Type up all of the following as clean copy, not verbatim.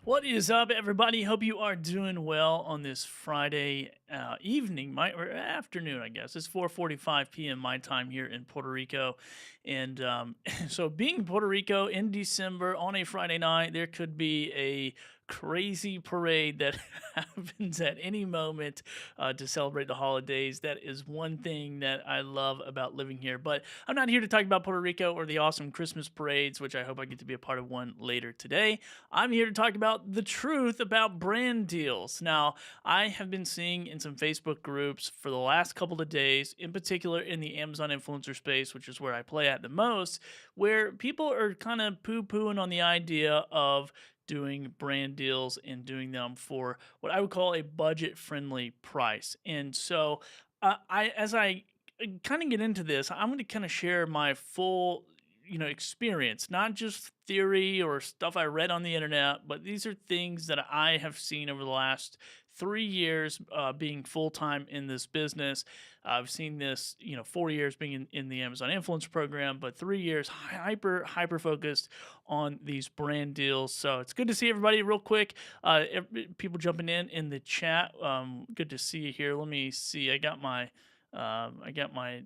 What is up, everybody? Hope you are doing well on this Friday evening, or afternoon, I guess. It's 4:45 p.m. my time here in Puerto Rico, and so being in Puerto Rico in December on a Friday night, there could be a crazy parade that happens at any moment to celebrate the holidays. That is one thing that I love about living here. But I'm not here to talk about Puerto Rico or the awesome Christmas parades, which I hope I get to be a part of one later today. I'm here to talk about the truth about brand deals. Now, I have been seeing in some Facebook groups for the last couple of days, in particular in the Amazon influencer space, which is where I play at the most, where people are kind of poo pooing on the idea of doing brand deals and doing them for what I would call a budget friendly price. And so, as I kind of get into this, I'm going to kind of share my full experience, not just theory or stuff I read on the internet, but these are things that I have seen over the last 3 years being full time in this business. I've seen this, 4 years being in the Amazon Influence program, but 3 years hyper focused on these brand deals. So it's good to see everybody real quick. People jumping in the chat. Good to see you here. Let me see. I got my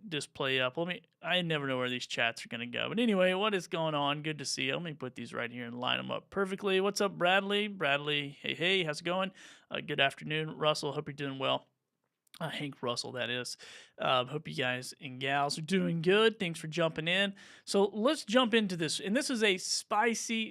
display up. I never know where these chats are going to go. But anyway, what is going on? Good to see you. Let me put these right here and line them up perfectly. What's up, Bradley? Bradley, hey, how's it going? Good afternoon, Russell. Hope you're doing well. Hank Russell, that is. Hope you guys and gals are doing good. Thanks for jumping in. So let's jump into this. And this is a spicy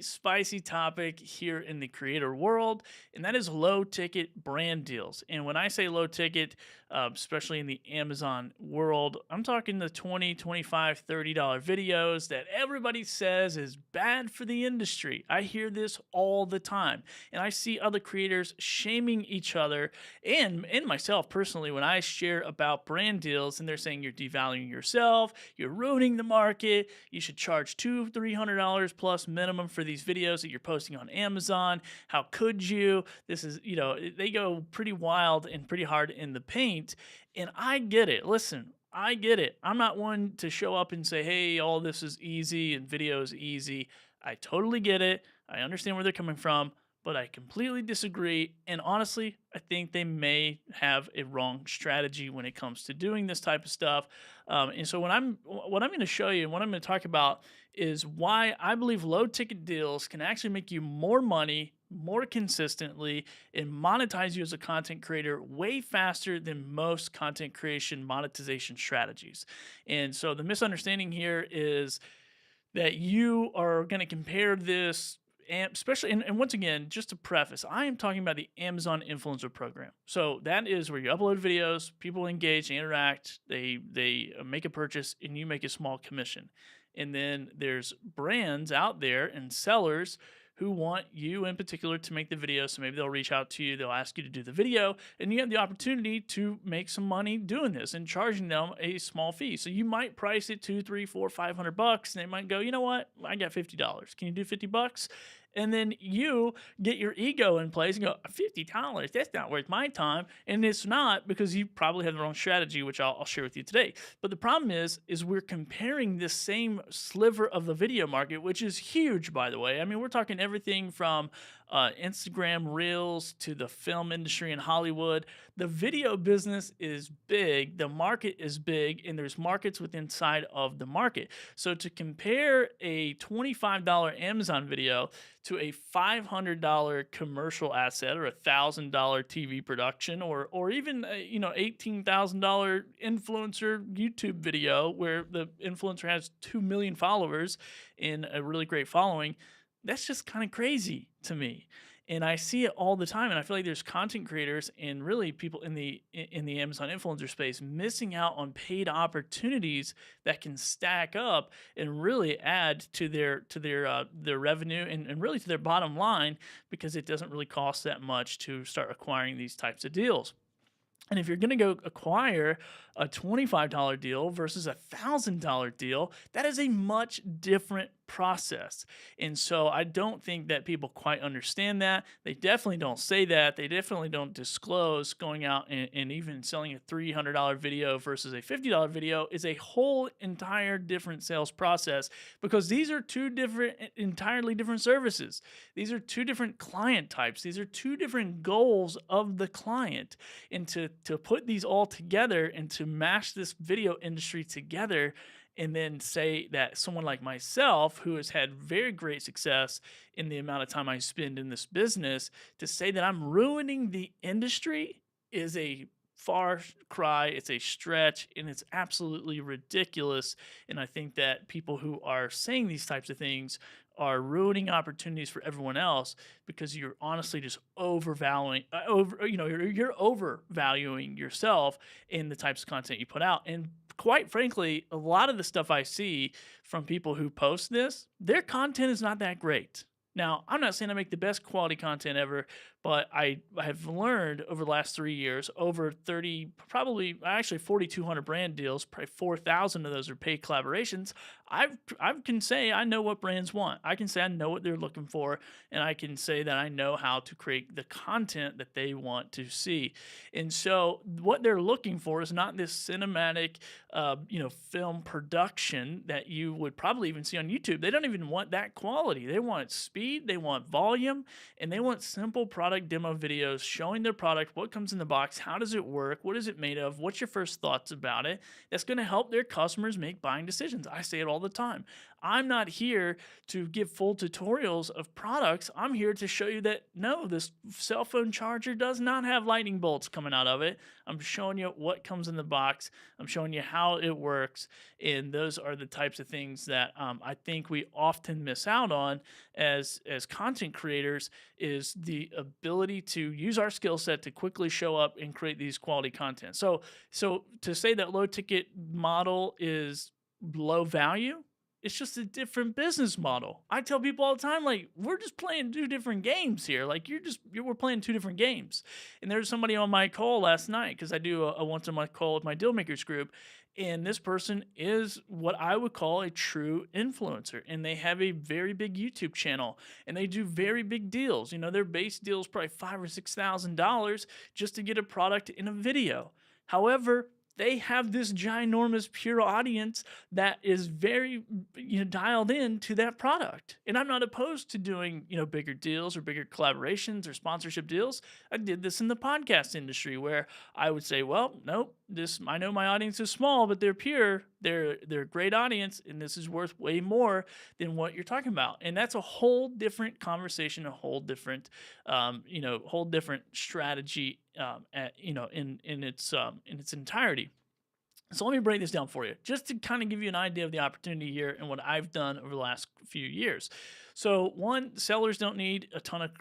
topic here in the creator world, and that is low ticket brand deals. And when I say low ticket, especially in the Amazon world, I'm talking the $20, $25, $30 videos that everybody says is bad for the industry. I hear this all the time. And I see other creators shaming each other and myself personally when I share about brand deals and they're saying you're devaluing yourself, you're ruining the market, you should charge $200-$300 plus minimum for these videos that you're posting on Amazon. How could you? This is, they go pretty wild and pretty hard in the paint. And I get it. Listen, I get it. I'm not one to show up and say, hey, all this is easy and video is easy. I totally get it. I understand where they're coming from, but I completely disagree. And honestly, I think they may have a wrong strategy when it comes to doing this type of stuff. And so what I'm going to show you and what I'm going to talk about is why I believe low ticket deals can actually make you more money more consistently and monetize you as a content creator way faster than most content creation monetization strategies. And so the misunderstanding here is that you are going to compare this, and especially, and once again, just to preface, I am talking about the Amazon influencer program. So that is where you upload videos, people engage, they interact, they make a purchase, and you make a small commission. And then there's brands out there and sellers who want you in particular to make the video. So maybe they'll reach out to you, they'll ask you to do the video, and you have the opportunity to make some money doing this and charging them a small fee. So you might price it $200, $300, $400, $500, and they might go, you know what, I got $50. Can you do $50? And then you get your ego in place and go, $50, that's not worth my time. And it's not, because you probably have the wrong strategy, which I'll share with you today. But the problem is we're comparing this same sliver of the video market, which is huge, by the way. I mean, we're talking everything from Instagram Reels to the film industry in Hollywood. The video business is big, the market is big, and there's markets within inside of the market. So to compare a $25 Amazon video to a $500 commercial asset or a $1,000 TV production or even a, $18,000 influencer YouTube video where the influencer has 2 million followers and a really great following, that's just kind of crazy to me. And I see it all the time, and I feel like there's content creators and really people in the Amazon influencer space missing out on paid opportunities that can stack up and really add to their revenue and really to their bottom line, because it doesn't really cost that much to start acquiring these types of deals. And if you're going to go acquire a $25 deal versus a $1,000 deal, that is a much different process. And so I don't think that people quite understand that. They definitely don't say that. They definitely don't disclose going out and even selling a $300 video versus a $50 video is a whole entire different sales process, because these are two different, entirely different services. These are two different client types. These are two different goals of the client. And to put these all together and to mash this video industry together, and then say that someone like myself, who has had very great success in the amount of time I spend in this business, to say that I'm ruining the industry is a far cry. It's a stretch, and it's absolutely ridiculous. And I think that people who are saying these types of things are ruining opportunities for everyone else, because you're honestly just overvaluing you're overvaluing yourself in the types of content you put out. And quite frankly, a lot of the stuff I see from people who post this, their content is not that great. Now, I'm not saying I make the best quality content ever, but I have learned over the last 3 years, over 30, probably actually 4,200 brand deals, probably 4,000 of those are paid collaborations. I can say I know what brands want. I can say I know what they're looking for, and I can say that I know how to create the content that they want to see. And so, what they're looking for is not this cinematic, film production that you would probably even see on YouTube. They don't even want that quality. They want speed, they want volume, and they want simple product demo videos showing their product, what comes in the box, how does it work, what is it made of, what's your first thoughts about it. That's going to help their customers make buying decisions. I say it all the time. I'm not here to give full tutorials of products. I'm here to show you that no, this cell phone charger does not have lightning bolts coming out of it. I'm showing you what comes in the box. I'm showing you how it works. And those are the types of things that I think we often miss out on as content creators, is the ability to use our skill set to quickly show up and create these quality content. So to say that low ticket model is low value, it's just a different business model. I tell people all the time, like, we're just playing two different games here. Like, we're playing two different games. And there's somebody on my call last night, because I do a once a month call with my deal makers group. And this person is what I would call a true influencer. And they have a very big YouTube channel, and they do very big deals. Their base deal is probably $5,000 or $6,000 just to get a product in a video. However, they have this ginormous pure audience that is very dialed in to that product. And I'm not opposed to doing bigger deals or bigger collaborations or sponsorship deals. I did this in the podcast industry, where I would say, well, nope, I know my audience is small, but they're pure, they're a great audience, and this is worth way more than what you're talking about. And that's a whole different conversation, a whole different whole different strategy in its entirety. So let me break this down for you, just to kind of give you an idea of the opportunity here and what I've done over the last few years. So one, sellers don't need a ton of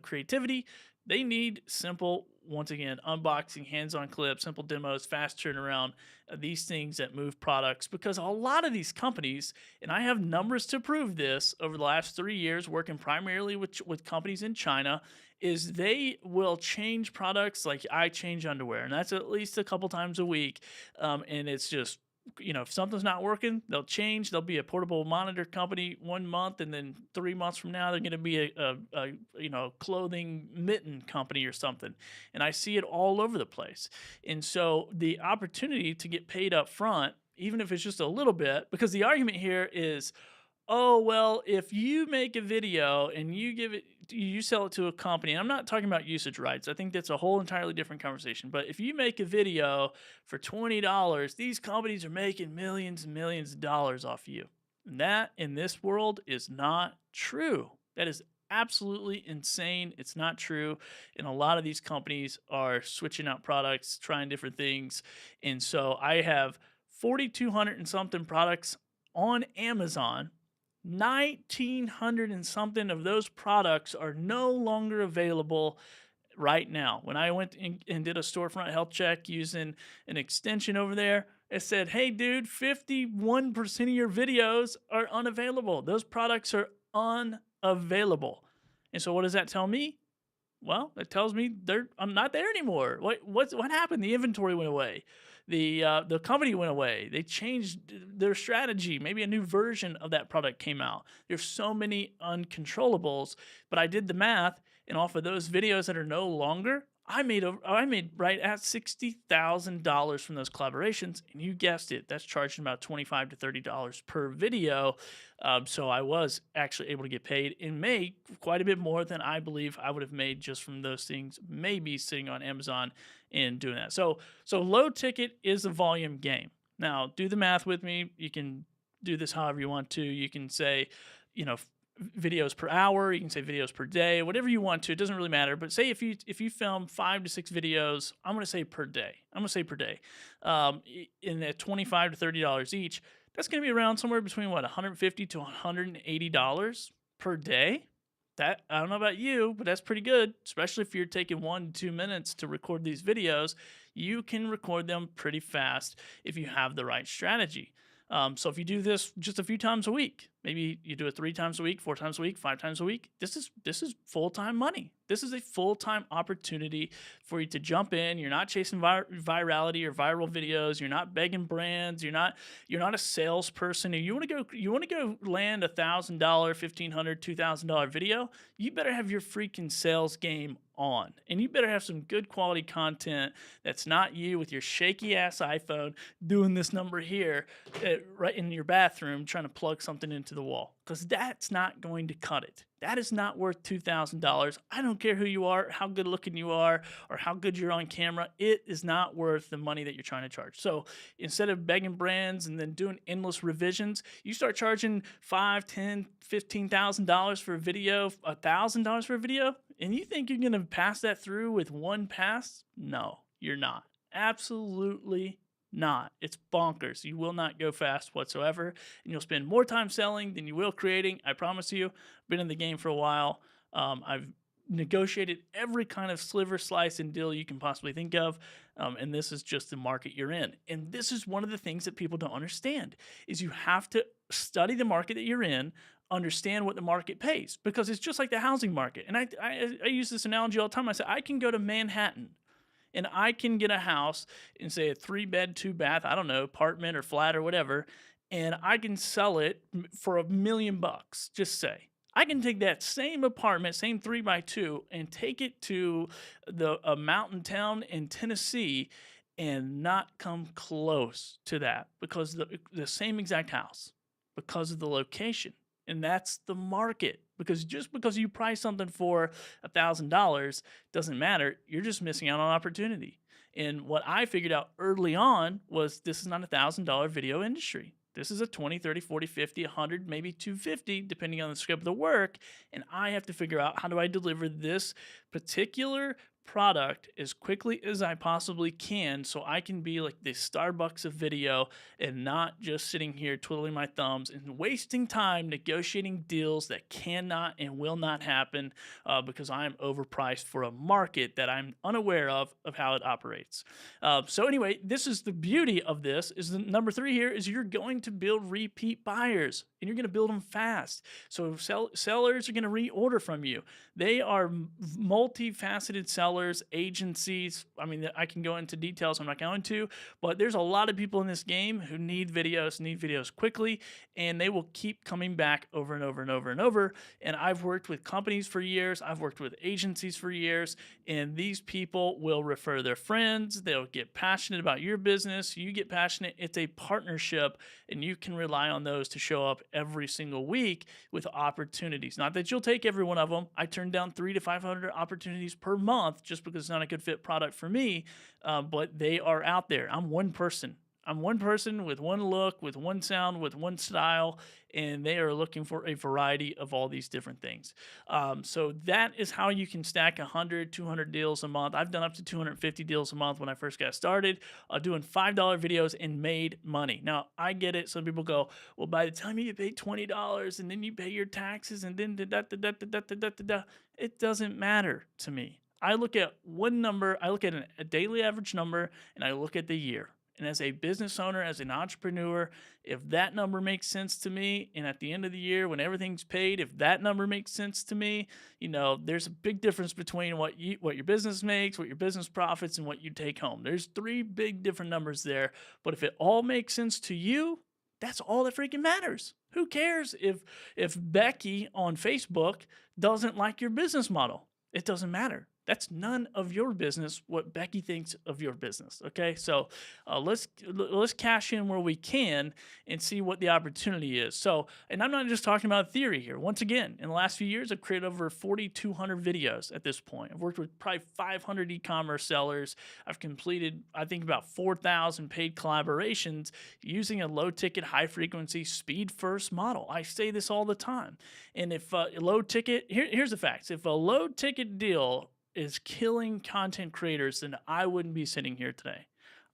creativity. They need simple, once again, unboxing, hands-on clips, simple demos, fast turnaround, these things that move products. Because a lot of these companies, and I have numbers to prove this over the last 3 years, working primarily with companies in China, is they will change products like I change underwear, and that's at least a couple times a week. And it's just, if something's not working, they'll change. They'll be a portable monitor company 1 month, and then 3 months from now, they're going to be a clothing mitten company or something. And I see it all over the place. And so the opportunity to get paid up front, even if it's just a little bit, because the argument here is, oh, well, if you make a video and you sell it to a company, and I'm not talking about usage rights. I think that's a whole entirely different conversation. But if you make a video for $20, these companies are making millions and millions of dollars off you. And that, in this world, is not true. That is absolutely insane. It's not true. And a lot of these companies are switching out products, trying different things. And so I have 4,200 and something products on Amazon. 1,900 and something of those products are no longer available right now. When I went and did a storefront health check using an extension over there, it said, hey, dude, 51% of your videos are unavailable. Those products are unavailable. And so what does that tell me? Well, that tells me I'm not there anymore. What happened? The inventory went away. The company went away. They changed their strategy. Maybe a new version of that product came out. There's so many uncontrollables, but I did the math, and off of those videos that are no longer, I made right at $60,000 from those collaborations, and you guessed it, that's charging about $25 to $30 per video. So I was actually able to get paid and make quite a bit more than I believe I would have made just from those things, maybe sitting on Amazon and doing that. So low ticket is a volume game. Now, do the math with me. You can do this however you want to. You can say, you know, videos per hour. You can say videos per day, whatever you want to. It doesn't really matter. But say if you film 5 to 6 videos, I'm going to say per day. I'm going to say per day, in at $25 to $30 each. That's going to be around somewhere between what, $150 to $180 per day. That, I don't know about you, but that's pretty good, especially if you're taking 1 to 2 minutes to record these videos. You can record them pretty fast if you have the right strategy. So if you do this just a few times a week, maybe you do it 3 times a week, 4 times a week, 5 times a week. This is full-time money. This is a full-time opportunity for you to jump in. You're not chasing virality or viral videos. You're not begging brands. You're not a salesperson. You want to go land $1,000, $1,500, $2,000 video. You better have your freaking sales game on, and you better have some good quality content that's not you with your shaky ass iPhone doing this number here right in your bathroom trying to plug something into the wall, because that's not going to cut it. That is not worth $2,000. I don't care who you are, how good looking you are, or how good you're on camera. It is not worth the money that you're trying to charge. So instead of begging brands and then doing endless revisions, you start charging $5, $10, $15,000 for a video, $1,000 for a video, and you think you're going to pass that through with one pass? No, you're not. Absolutely not. It's bonkers. You will not go fast whatsoever, and you'll spend more time selling than you will creating. I promise you. Been in the game for a while. I've negotiated every kind of sliver, slice, and deal you can possibly think of, and this is just the market you're in. And this is one of the things that people don't understand is you have to study the market that you're in, understand what the market pays, because it's just like the housing market. And I use this analogy all the time. I say I can go to Manhattan and I can get a house in, say, a 3-bed, 2-bath, I don't know, apartment or flat or whatever, and I can sell it for $1 million, just say. I can take that same apartment, same 3x2, and take it to a mountain town in Tennessee and not come close to that, because the same exact house, because of the location. And that's the market. Because just because you price something for $1,000 doesn't matter. You're just missing out on opportunity. And what I figured out early on was this is not $1,000 video industry. This is a 20, 30, 40, 50, 100, maybe 250, depending on the scope of the work. And I have to figure out, how do I deliver this particular product as quickly as I possibly can so I can be like the Starbucks of video and not just sitting here twiddling my thumbs and wasting time negotiating deals that cannot and will not happen because I'm overpriced for a market that I'm unaware of how it operates. So anyway, this is the beauty of this, is the number 3 here is you're going to build repeat buyers, and you're going to build them fast. So sellers are going to reorder from you. They are multifaceted sellers, agencies. I mean, I can go into details. I'm not going to, but there's a lot of people in this game who need videos quickly, and they will keep coming back over and over and over and over. And I've worked with companies for years. I've worked with agencies for years, and these people will refer their friends. They'll get passionate about your business. You get passionate. It's a partnership, and you can rely on those to show up every single week with opportunities. Not that you'll take every one of them. I turn down 300 to 500 opportunities per month just because it's not a good fit product for me, but they are out there. I'm one person. I'm one person with one look, with one sound, with one style, and they are looking for a variety of all these different things. So that is how you can stack 100, 200 deals a month. I've done up to 250 deals a month when I first got started, doing $5 videos and made money. Now, I get it. Some people go, well, by the time you get paid $20 and then you pay your taxes and then it doesn't matter to me. I look at one number, I look at a daily average number, and I look at the year. And as a business owner, as an entrepreneur, if that number makes sense to me, and at the end of the year when everything's paid, if that number makes sense to me, there's a big difference between what your business makes, what your business profits, and what you take home. There's three big different numbers there. But if it all makes sense to you, that's all that freaking matters. Who cares if Becky on Facebook doesn't like your business model? It doesn't matter. That's none of your business what Becky thinks of your business. Okay, so let's cash in where we can and see what the opportunity is. So, and I'm not just talking about theory here. Once again, in the last few years, I've created over 4,200 videos at this point. I've worked with probably 500 e-commerce sellers. I've completed, I think, about 4,000 paid collaborations using a low-ticket, high-frequency, speed-first model. I say this all the time. And if here's the facts. If a low-ticket deal is killing content creators, then I wouldn't be sitting here today.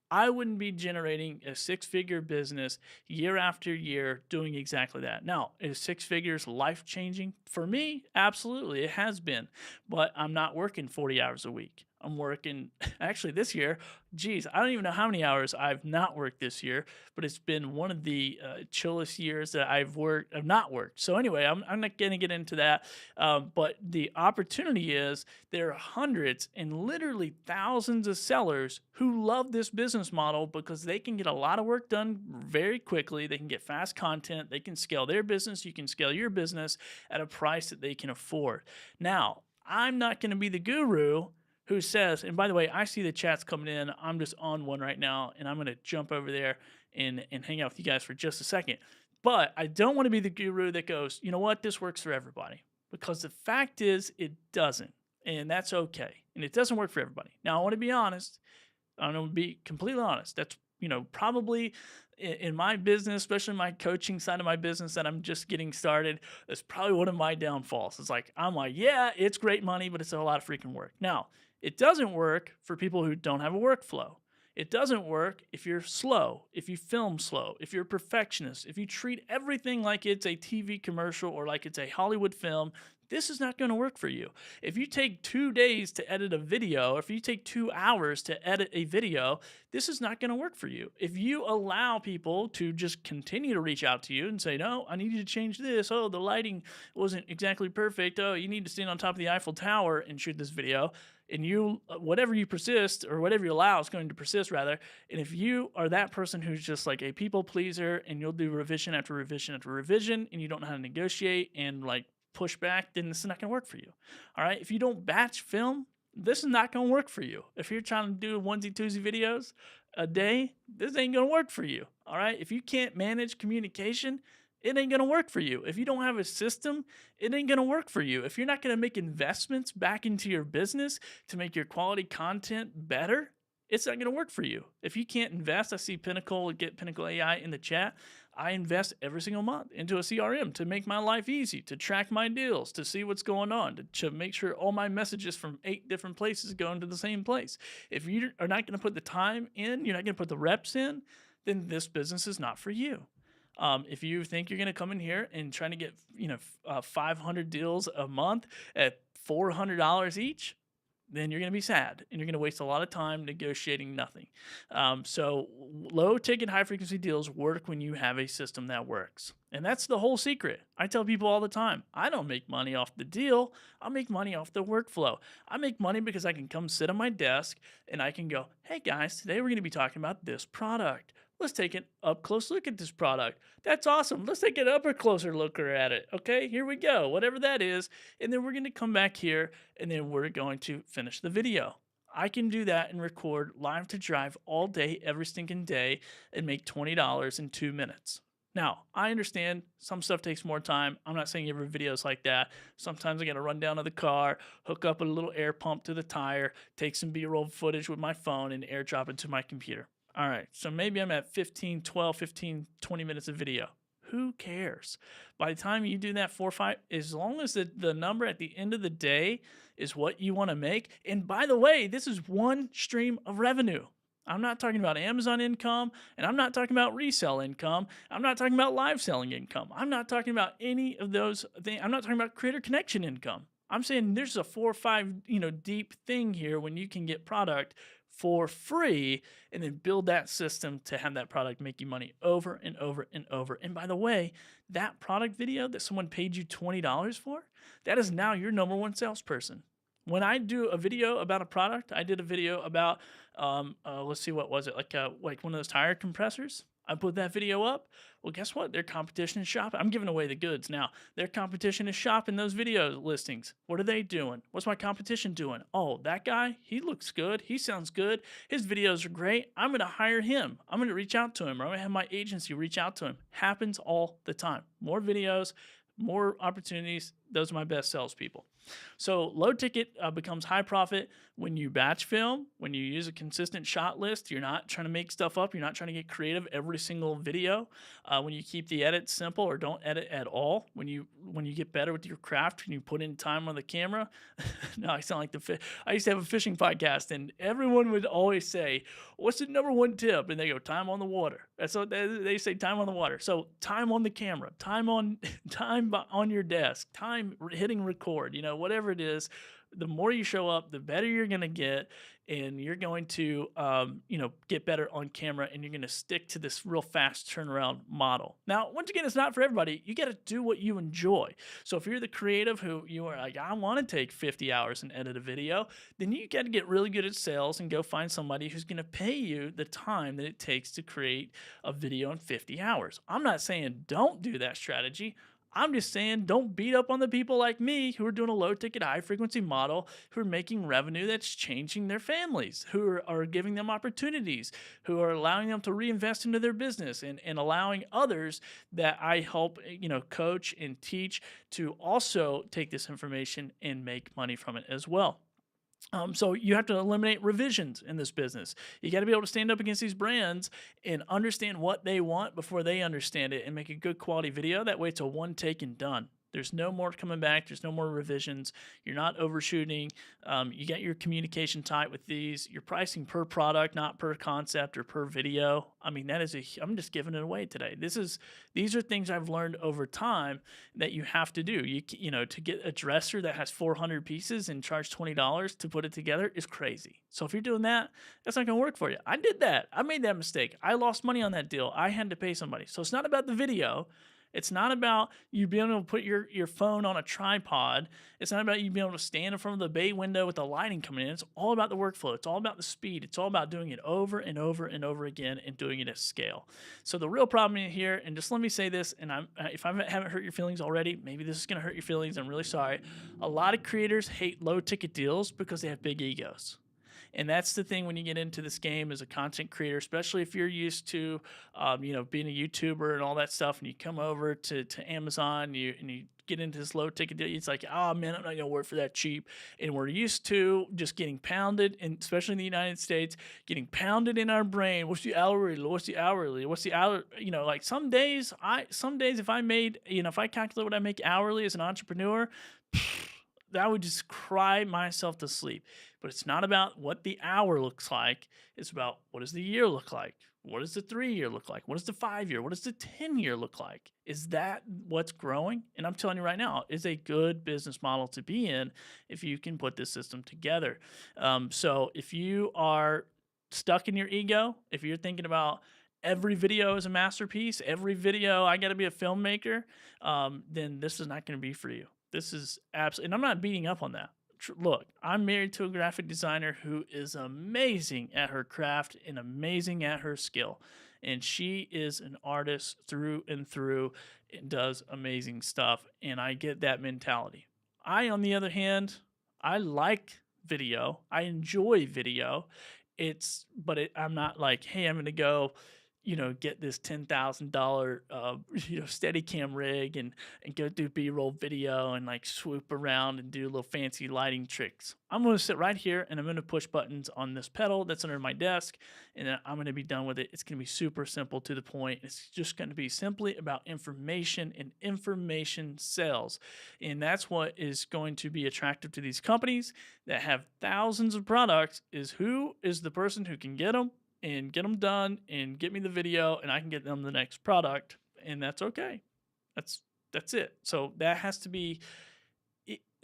I wouldn't be generating a six-figure business year after year doing exactly that. Now, is six figures life-changing? For me, absolutely, it has been. But I'm not working 40 hours a week. I'm working, actually this year, geez, I don't even know how many hours I've not worked this year, but it's been one of the chillest years that I've not worked. So anyway, I'm not going to get into that. But the opportunity is there are hundreds and literally thousands of sellers who love this business model because they can get a lot of work done very quickly. They can get fast content. They can scale their business. You can scale your business at a price that they can afford. Now, I'm not going to be the guru who says, and by the way, I see the chats coming in. I'm just on one right now, and I'm going to jump over there and hang out with you guys for just a second. But I don't want to be the guru that goes, you know what, this works for everybody. Because the fact is, it doesn't. And that's okay. And it doesn't work for everybody. Now, I want to be honest. I want to be completely honest. That's, probably in my business, especially my coaching side of my business that I'm just getting started, that's probably one of my downfalls. It's like, yeah, it's great money, but it's a lot of freaking work. Now, it doesn't work for people who don't have a workflow. It doesn't work if you're slow, if you film slow, if you're a perfectionist, if you treat everything like it's a TV commercial or like it's a Hollywood film. This is not going to work for you. If you take 2 days to edit a video, or if you take 2 hours to edit a video, this is not going to work for you. If you allow people to just continue to reach out to you and say, no, I need you to change this. Oh, the lighting wasn't exactly perfect. Oh, you need to stand on top of the Eiffel Tower and shoot this video. And whatever you persist or whatever you allow is going to persist rather. And if you are that person who's just like a people pleaser and you'll do revision after revision after revision and you don't know how to negotiate and like push back, then this is not going to work for you. All right. If you don't batch film, this is not going to work for you. If you're trying to do onesie twosie videos a day, this ain't going to work for you. All right. If you can't manage communication, it ain't going to work for you. If you don't have a system, it ain't going to work for you. If you're not going to make investments back into your business to make your quality content better, it's not going to work for you. If you can't invest, I see get Pinnacle AI in the chat. I invest every single month into a CRM to make my life easy, to track my deals, to see what's going on, to make sure all my messages from 8 different places go into the same place. If you are not going to put the time in, you're not going to put the reps in, then this business is not for you. If you think you're going to come in here and try to get 500 deals a month at $400 each, then you're going to be sad and you're going to waste a lot of time negotiating nothing. So low ticket, high frequency deals work when you have a system that works. And that's the whole secret. I tell people all the time, I don't make money off the deal. I make money off the workflow. I make money because I can come sit on my desk and I can go, hey guys, today we're going to be talking about this product. Let's take an up close look at this product. That's awesome. Let's take an upper closer looker at it. Okay, here we go. Whatever that is. And then we're going to come back here and then we're going to finish the video. I can do that and record live to drive all day, every stinking day, and make $20 in 2 minutes. Now, I understand some stuff takes more time. I'm not saying every video is like that. Sometimes I got to run down to the car, hook up a little air pump to the tire, take some B-roll footage with my phone, and airdrop it to my computer. All right, so maybe I'm at 15, 20 minutes of video. Who cares? By the time you do that 4 or 5, as long as the number at the end of the day is what you want to make. And by the way, this is one stream of revenue. I'm not talking about Amazon income, and I'm not talking about resale income. I'm not talking about live selling income. I'm not talking about any of those things. I'm not talking about creator connection income. I'm saying there's a 4 or 5, deep thing here when you can get product for free and then build that system to have that product make you money over and over and over. And by the way, that product video that someone paid you $20 for, that is now your number one salesperson. When I do a video about a product, I did a video about, let's see, what was it? Like one of those tire compressors. I put that video up. Well, guess what? Their competition is shopping. I'm giving away the goods now. Their competition is shopping those video listings. What are they doing? What's my competition doing? Oh, that guy, he looks good. He sounds good. His videos are great. I'm going to hire him. I'm going to reach out to him, or I'm going to have my agency reach out to him. Happens all the time. More videos, more opportunities. Those are my best salespeople. So low ticket becomes high profit when you batch film, when you use a consistent shot list. You're not trying to make stuff up. You're not trying to get creative every single video. When you keep the edits simple or don't edit at all. When you get better with your craft, when you put in time on the camera. No, I sound like I used to have a fishing podcast, and everyone would always say, "What's the number one tip?" And they go, "Time on the water." That's what they say, time on the water. So time on the camera, time on your desk, time hitting record. Whatever it is, the more you show up, the better you're going to get, and you're going to, get better on camera, and you're going to stick to this real fast turnaround model. Now, once again, it's not for everybody. You got to do what you enjoy. So if you're the creative who you are like, I want to take 50 hours and edit a video, then you got to get really good at sales and go find somebody who's going to pay you the time that it takes to create a video in 50 hours. I'm not saying don't do that strategy. I'm just saying don't beat up on the people like me who are doing a low ticket, high frequency model, who are making revenue that's changing their families, who are giving them opportunities, who are allowing them to reinvest into their business, and allowing others that I help, coach and teach to also take this information and make money from it as well. So you have to eliminate revisions in this business. You got to be able to stand up against these brands and understand what they want before they understand it, and make a good quality video. That way it's a one take and done. There's no more coming back. There's no more revisions. You're not overshooting. You get your communication tight with these. You're pricing per product, not per concept or per video. I mean, I'm just giving it away today. These are things I've learned over time that you have to do. To get a dresser that has 400 pieces and charge $20 to put it together is crazy. So if you're doing that, that's not going to work for you. I did that. I made that mistake. I lost money on that deal. I had to pay somebody. So it's not about the video. It's not about you being able to put your phone on a tripod. It's not about you being able to stand in front of the bay window with the lighting coming in. It's all about the workflow. It's all about the speed. It's all about doing it over and over and over again and doing it at scale. So the real problem in here, and just let me say this, and if I haven't hurt your feelings already, maybe this is going to hurt your feelings. I'm really sorry. A lot of creators hate low ticket deals because they have big egos. And that's the thing when you get into this game as a content creator, especially if you're used to, being a YouTuber and all that stuff, and you come over to Amazon and you get into this low ticket deal. It's like, oh man, I'm not gonna work for that cheap. And we're used to just getting pounded, and especially in the United States, getting pounded in our brain. What's the hourly? What's the hourly? What's the hour? Like some days if I calculate what I make hourly as an entrepreneur, I would just cry myself to sleep. But it's not about what the hour looks like. It's about what does the year look like? What does the 3-year look like? What does the 5-year? What does the 10-year look like? Is that what's growing? And I'm telling you right now, it's a good business model to be in if you can put this system together. So if you are stuck in your ego, if you're thinking about every video is a masterpiece, every video I got to be a filmmaker, then this is not going to be for you. This is absolutely, and I'm not beating up on that. Look, I'm married to a graphic designer who is amazing at her craft and amazing at her skill. And she is an artist through and through and does amazing stuff. And I get that mentality. On the other hand, I like video. I enjoy video. I'm not like, hey, I'm going to go get this $10,000, Steadicam rig and go do B-roll video and like swoop around and do little fancy lighting tricks. I'm going to sit right here and I'm going to push buttons on this pedal that's under my desk, and then I'm going to be done with it. It's going to be super simple, to the point. It's just going to be simply about information and information sales. And that's what is going to be attractive to these companies that have thousands of products, is who is the person who can get them and get them done and get me the video, and I can get them the next product, and that's okay. That's it. So that has to be,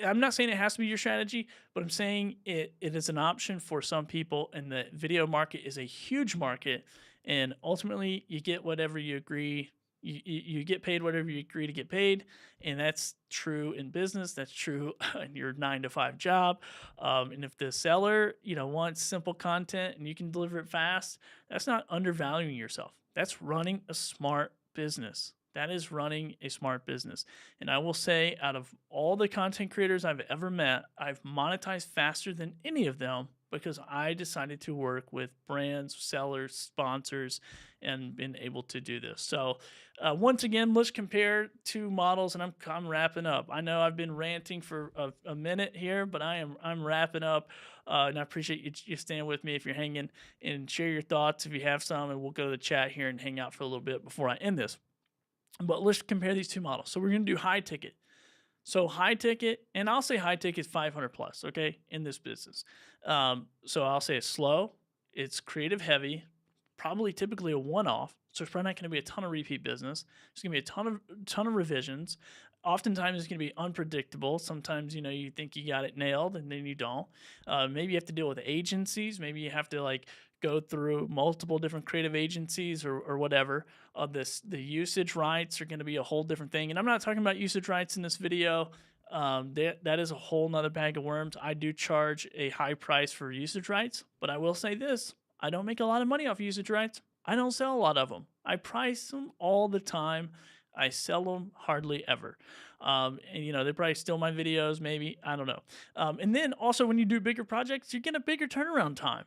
I'm not saying it has to be your strategy, but I'm saying it is an option for some people, and the video market is a huge market, and ultimately you get whatever you agree. You get paid whatever you agree to get paid, and that's true in business. That's true in your 9 to 5 job. And if the seller, wants simple content and you can deliver it fast, that's not undervaluing yourself. That's running a smart business. That is running a smart business. And I will say, out of all the content creators I've ever met, I've monetized faster than any of them because I decided to work with brands, sellers, sponsors, and been able to do this. So, once again, let's compare two models, and I'm wrapping up. I know I've been ranting for a minute here, but I'm wrapping up, and I appreciate you staying with me if you're hanging, and share your thoughts if you have some, and we'll go to the chat here and hang out for a little bit before I end this. But let's compare these two models. So we're going to do high ticket. So high ticket, and I'll say high ticket is 500 plus, okay, in this business. So I'll say it's slow, it's creative heavy, probably typically a one-off. So it's probably not going to be a ton of repeat business. There's going to be a ton of revisions. Oftentimes it's going to be unpredictable. Sometimes you think you got it nailed and then you don't. Maybe you have to deal with agencies. Maybe you have to like go through multiple different creative agencies or whatever. The usage rights are going to be a whole different thing. And I'm not talking about usage rights in this video. That is a whole nother bag of worms. I do charge a high price for usage rights, but I will say this: I don't make a lot of money off usage rights. I don't sell a lot of them. I price them all the time. I sell them hardly ever. And they probably steal my videos, maybe. I don't know. And then also, when you do bigger projects, you get a bigger turnaround time.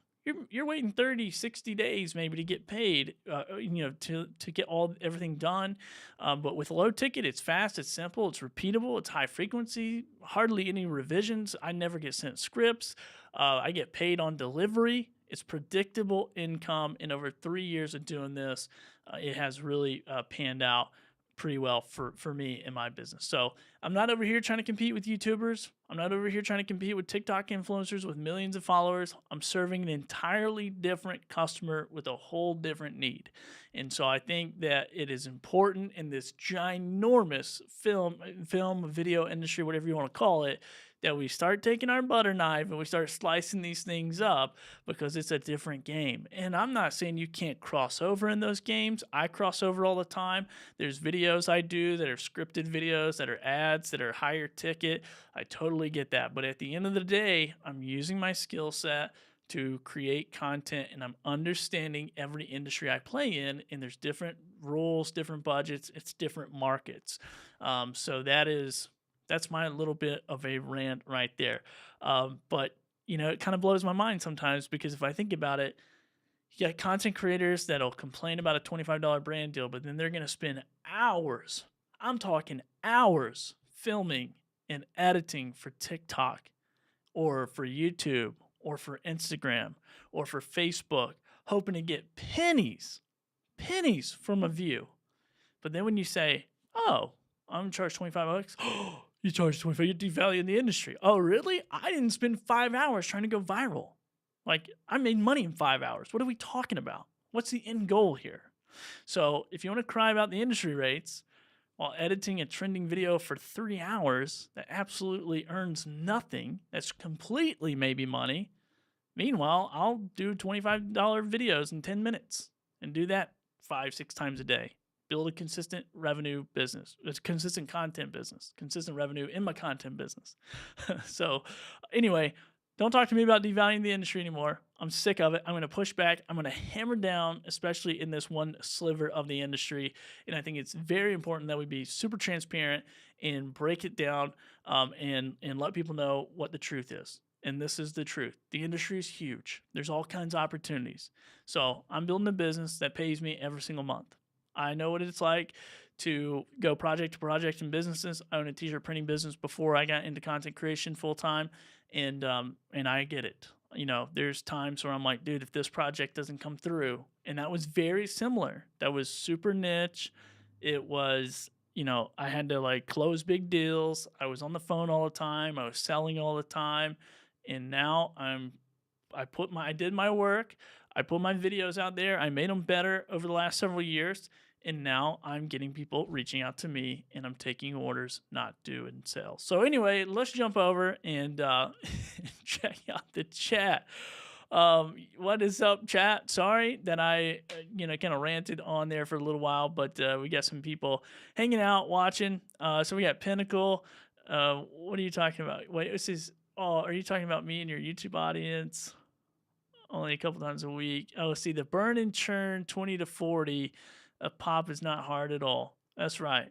You're waiting 30, 60 days maybe to get paid, to get everything done. But with low ticket, it's fast, it's simple, it's repeatable, it's high frequency, hardly any revisions. I never get sent scripts. I get paid on delivery. It's predictable income. In over 3 years of doing this, it has really panned out pretty well for me in my business. So I'm not over here trying to compete with YouTubers. I'm not over here trying to compete with TikTok influencers with millions of followers. I'm serving an entirely different customer with a whole different need. And so I think that it is important in this ginormous film video industry, whatever you want to call it, that we start taking our butter knife and we start slicing these things up, because it's a different game. And I'm not saying you can't cross over in those games. I cross over all the time. There's videos I do that are scripted videos, that are ads, that are higher ticket. I totally get that. But at the end of the day, I'm using my skill set to create content, and I'm understanding every industry I play in, and there's different rules, different budgets, it's different markets. So that's my little bit of a rant right there. But it kind of blows my mind sometimes, because if I think about it, you got content creators that'll complain about a $25 brand deal, but then they're going to spend hours, I'm talking hours, filming and editing for TikTok or for YouTube or for Instagram or for Facebook, hoping to get pennies from a view. But then when you say, oh, I'm going to charge 25 bucks. You charge 25, you're devaluing the industry. Oh, really? I didn't spend 5 hours trying to go viral. Like, I made money in 5 hours. What are we talking about? What's the end goal here? So if you want to cry about the industry rates while editing a trending video for 3 hours that absolutely earns nothing, that's completely maybe money. Meanwhile, I'll do $25 videos in 10 minutes and do that 5-6 times a day. Build a consistent revenue business. It's a consistent content business, consistent revenue in my content business. So anyway, don't talk to me about devaluing the industry anymore. I'm sick of it. I'm going to push back. I'm going to hammer down, especially in this one sliver of the industry. And I think it's very important that we be super transparent and break it down, and let people know what the truth is. And this is the truth. The industry is huge. There's all kinds of opportunities. So I'm building a business that pays me every single month. I know what it's like to go project to project in businesses. I owned a t-shirt printing business before I got into content creation full time, and I get it. There's times where I'm like, dude, if this project doesn't come through, and that was very similar. That was super niche. It was, I had to like close big deals. I was on the phone all the time. I was selling all the time, and now I did my work. I put my videos out there. I made them better over the last several years. And now I'm getting people reaching out to me and I'm taking orders, not doing sales. So anyway, let's jump over and check out the chat. What is up, chat? Sorry that I, kind of ranted on there for a little while, but we got some people hanging out, watching. So we got Pinnacle. What are you talking about? Wait, this is. Oh, are you talking about me and your YouTube audience? Only a couple times a week. Oh, see, the burn and churn 20 to 40. A pop is not hard at all. That's right.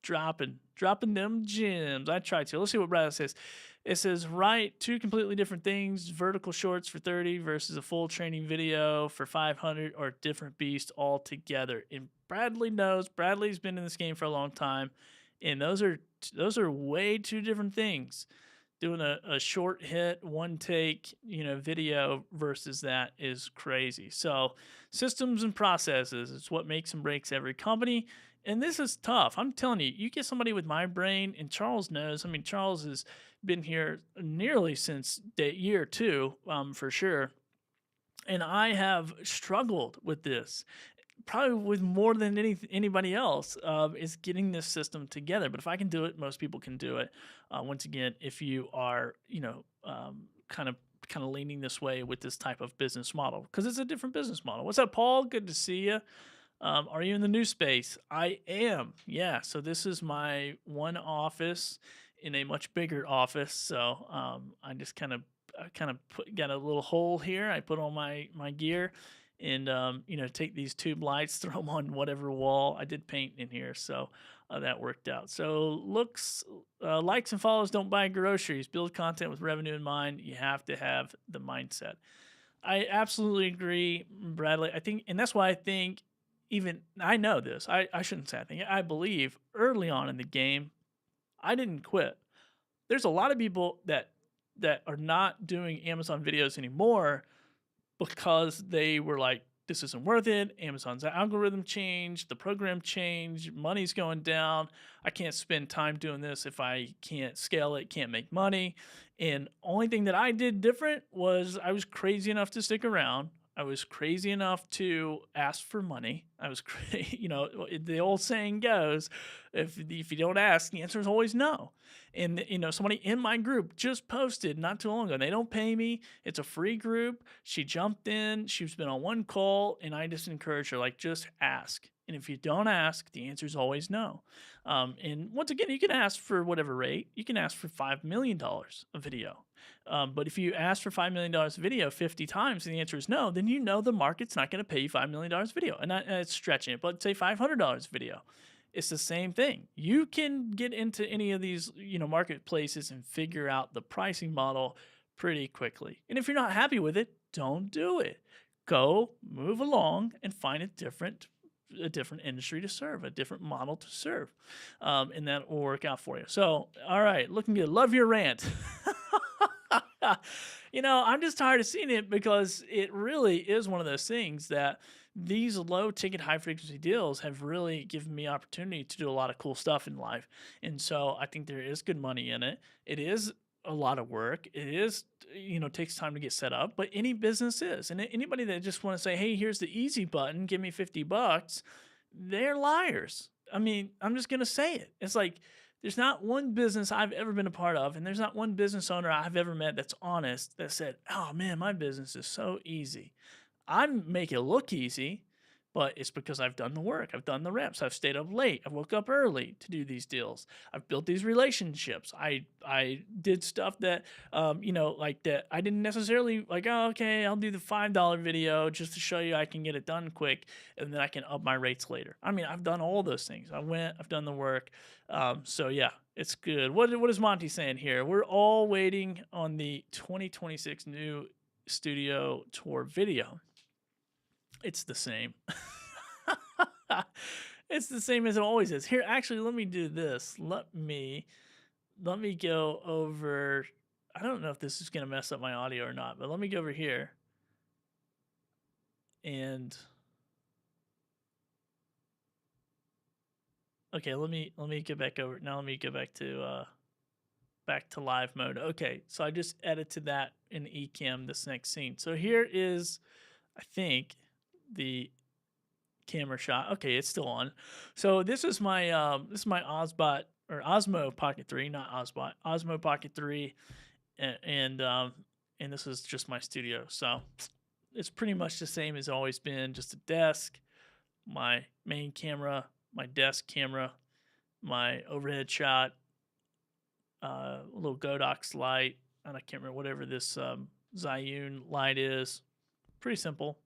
Dropping them gems. I tried to. Let's see what Brad says. It says, right, two completely different things. Vertical shorts for 30 versus a full training video for 500 or different beast altogether. And Bradley knows. Bradley's been in this game for a long time. And those are way two different things. Doing a short hit, one take, video versus that is crazy. So systems and processes is what makes and breaks every company. And this is tough. I'm telling you, you get somebody with my brain, and Charles knows. I mean, Charles has been here nearly since year two, for sure. And I have struggled with this probably with more than anybody else, is getting this system together. But if I can do it, most people can do it. Once again, if you are, kind of leaning this way with this type of business model, because it's a different business model. What's up, Paul? Good to see you. Are you in the new space? I am. Yeah. So this is my one office in a much bigger office. So I just got a little hole here. I put all my gear and take these tube lights, throw them on whatever wall. I did paint in here, so that worked out. So likes and follows don't buy groceries. Build content with revenue in mind. You have to have the mindset. I absolutely agree, Bradley. I think, and that's why I think, even I know this. I shouldn't say I think. I believe early on in the game, I didn't quit. There's a lot of people that are not doing Amazon videos anymore because they were like, this isn't worth it. Amazon's algorithm changed, the program changed, money's going down. I can't spend time doing this if I can't scale it, can't make money. And only thing that I did different was I was crazy enough to stick around. I was crazy enough to ask for money. I was, the old saying goes, if you don't ask, the answer is always no. And, somebody in my group just posted not too long ago. They don't pay me. It's a free group. She jumped in. She's been on one call, and I just encourage her, like, just ask. And if you don't ask, the answer is always no. And once again, you can ask for whatever rate. You can ask for $5 million a video. But if you ask for $5 million a video 50 times and the answer is no, then the market's not going to pay you $5 million a video. And it's stretching it, but say $500 a video. It's the same thing. You can get into any of these, marketplaces and figure out the pricing model pretty quickly. And if you're not happy with it, don't do it. Go move along and find a different industry to serve, a different model to serve. And that will work out for you. So, all right, looking good. Love your rant. I'm just tired of seeing it because it really is one of those things that these low ticket, high frequency deals have really given me opportunity to do a lot of cool stuff in life. And so I think there is good money in it. It is a lot of work. It is, takes time to get set up, but any business is. And anybody that just want to say, hey, here's the easy button, give me $50, they're liars. I mean, I'm just going to say it. It's like, there's not one business I've ever been a part of, and there's not one business owner I've ever met that's honest that said, oh man, my business is so easy. I make it look easy, but it's because I've done the work. I've done the reps. I've stayed up late. I woke up early to do these deals. I've built these relationships. I did stuff that, like that I didn't necessarily like, oh, okay, I'll do the $5 video just to show you I can get it done quick, and then I can up my rates later. I mean, I've done all those things. I've done the work. So yeah, it's good. What is Monty saying here? We're all waiting on the 2026 new studio tour video. It's the same. It's the same as it always is. Here, actually, let me do this. Let me go over. I don't know if this is going to mess up my audio or not, but let me go over here. And okay, let me get back over. Now let me go back to live mode. Okay, so I just edited that in Ecamm, this next scene. So here is, I think, the camera shot. Okay, it's still on. So this is my Osbot or Osmo Pocket 3, not Osbot. Osmo Pocket 3, and this is just my studio. So it's pretty much the same as always been, just a desk, my main camera, my desk camera, my overhead shot, a little Godox light, and I can't remember whatever this Zhiyun light is. Pretty simple.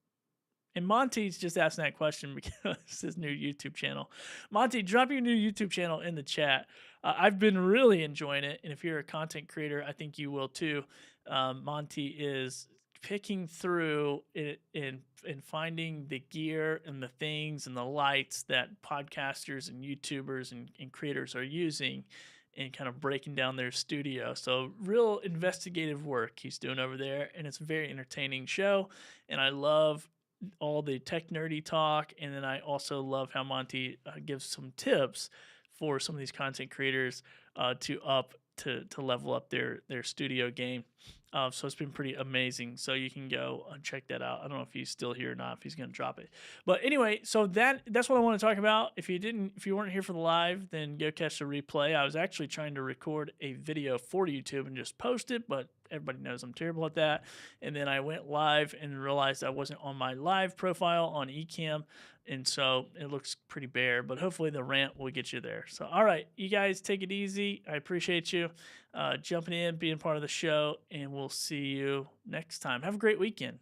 And Monty's just asking that question because it's his new YouTube channel. Monty, drop your new YouTube channel in the chat. I've been really enjoying it, and if you're a content creator, I think you will too. Monty is picking through it and finding the gear and the things and the lights that podcasters and YouTubers and creators are using and kind of breaking down their studio. So real investigative work he's doing over there, and it's a very entertaining show, and I love all the tech nerdy talk, and then I also love how Monty gives some tips for some of these content creators to level up their studio game. So it's been pretty amazing. So you can go and check that out. I don't know if he's still here or not, if he's going to drop it. But anyway, so that's what I want to talk about. If you weren't here for the live, then go catch the replay. I was actually trying to record a video for YouTube and just post it, but everybody knows I'm terrible at that. And then I went live and realized I wasn't on my live profile on Ecamm. And so it looks pretty bare, but hopefully the rant will get you there. So, all right, you guys take it easy. I appreciate you jumping in, being part of the show, and we'll see you next time. Have a great weekend.